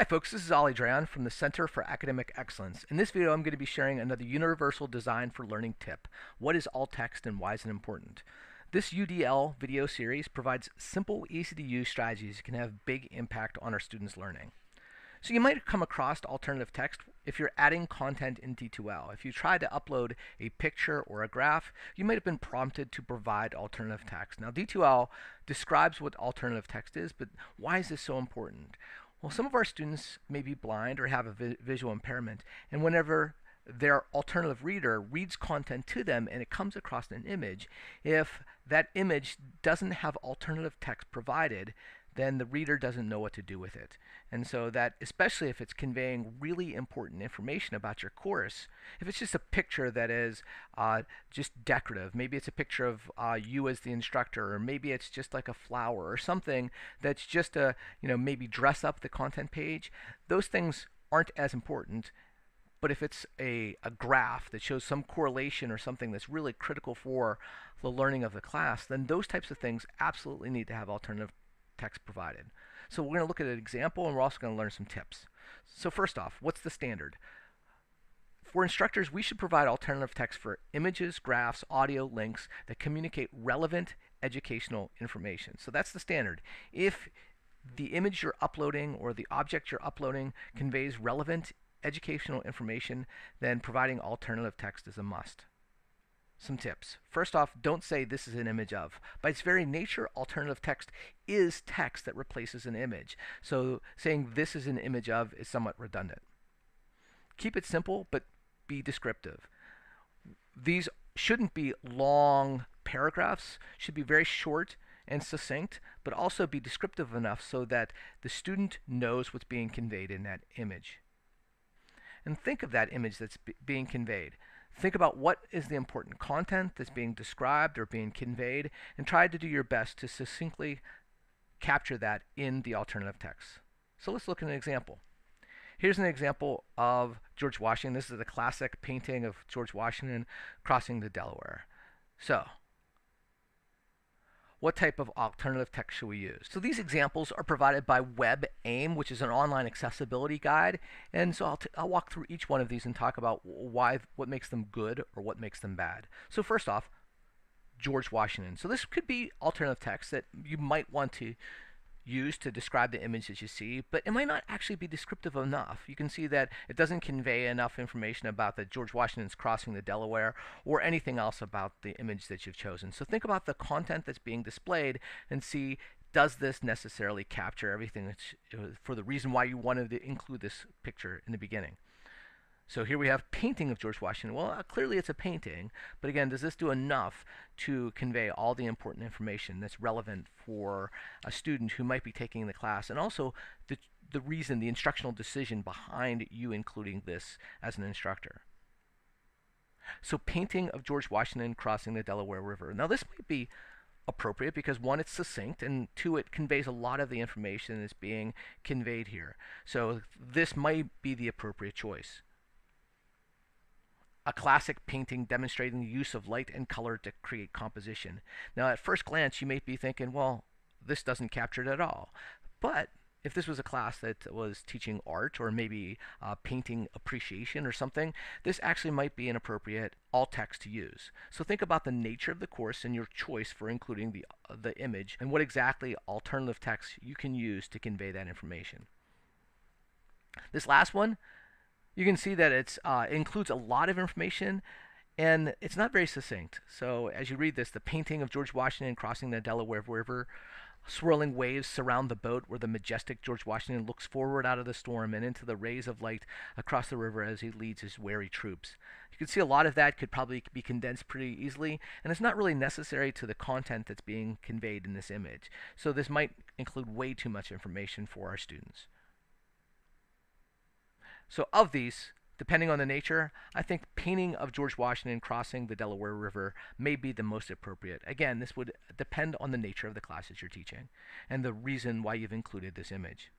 Hi folks, this is Ollie Dran from the Center for Academic Excellence. In this video I'm going to be sharing another universal design for learning tip. What is alt text and why is it important? This UDL video series provides simple, easy to use strategies that can have big impact on our students' learning. So you might come across alternative text if you're adding content in D2L. If you try to upload a picture or a graph, you might have been prompted to provide alternative text. Now D2L describes what alternative text is, but why is this so important? Well, some of our students may be blind or have a visual impairment, and whenever their alternative reader reads content to them and it comes across an image, if that image doesn't have alternative text provided, then the reader doesn't know what to do with it. And so that, especially if it's conveying really important information about your course, if it's just a picture that is just decorative, maybe it's a picture of you as the instructor, or maybe it's just like a flower or something that's just a, maybe dress up the content page, those things aren't as important. But if it's a graph that shows some correlation or something that's really critical for the learning of the class, then those types of things absolutely need to have alternative text provided. So we're going to look at an example, and we're also going to learn some tips. So first off, what's the standard? For instructors, we should provide alternative text for images, graphs, audio, links that communicate relevant educational information. So that's the standard. If the image you're uploading or the object you're uploading conveys relevant educational information, then providing alternative text is a must. Some tips. First off, don't say this is an image of. By its very nature, alternative text is text that replaces an image. So saying this is an image of is somewhat redundant. Keep it simple, but be descriptive. These shouldn't be long paragraphs, should be very short and succinct, but also be descriptive enough so that the student knows what's being conveyed in that image. And think of that image that's being conveyed. Think about what is the important content that's being described or being conveyed, and try to do your best to succinctly capture that in the alternative text. So let's look at an example. Here's an example of George Washington. This is a classic painting of George Washington crossing the Delaware. So what type of alternative text should we use? So these examples are provided by WebAIM, which is an online accessibility guide. And so I'll walk through each one of these and talk about what makes them good or what makes them bad. So first off, George Washington. So this could be alternative text that you might want to use to describe the image that you see, but it might not actually be descriptive enough. You can see that it doesn't convey enough information about that George Washington's crossing the Delaware or anything else about the image that you've chosen. So think about the content that's being displayed and see, does this necessarily capture everything that's for the reason why you wanted to include this picture in the beginning. So here we have painting of George Washington. Well, clearly it's a painting, but again, does this do enough to convey all the important information that's relevant for a student who might be taking the class, and also the reason, the instructional decision behind you including this as an instructor? So painting of George Washington crossing the Delaware River. Now this might be appropriate because one, it's succinct, and two, it conveys a lot of the information that's being conveyed here. So this might be the appropriate choice. A classic painting demonstrating the use of light and color to create composition. Now at first glance you may be thinking, well, this doesn't capture it at all. But if this was a class that was teaching art or maybe painting appreciation or something, this actually might be an appropriate alt text to use. So think about the nature of the course and your choice for including the image, and what exactly alternative text you can use to convey that information. This last one, you can see that it includes a lot of information, and it's not very succinct. So as you read this, the painting of George Washington crossing the Delaware River, swirling waves surround the boat where the majestic George Washington looks forward out of the storm and into the rays of light across the river as he leads his wary troops. You can see a lot of that could probably be condensed pretty easily, and it's not really necessary to the content that's being conveyed in this image. So this might include way too much information for our students. So of these, depending on the nature, I think painting of George Washington crossing the Delaware River may be the most appropriate. Again, this would depend on the nature of the classes you're teaching and the reason why you've included this image.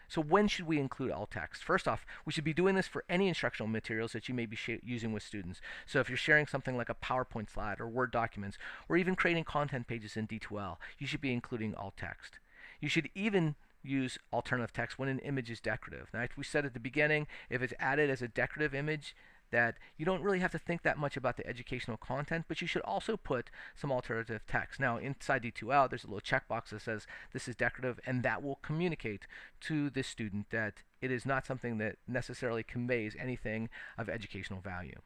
So when should we include alt text? First off, we should be doing this for any instructional materials that you may be using with students. So if you're sharing something like a PowerPoint slide or Word documents, or even creating content pages in D2L, you should be including alt text. You should even use alternative text when an image is decorative. Now, we said at the beginning, if it's added as a decorative image, that you don't really have to think that much about the educational content, but you should also put some alternative text. Now, inside D2L, there's a little checkbox that says this is decorative, and that will communicate to the student that it is not something that necessarily conveys anything of educational value.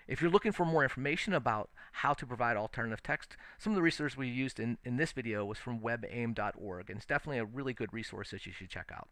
If you're looking for more information about how to provide alternative text, some of the resources we used in this video was from webaim.org, and it's definitely a really good resource that you should check out.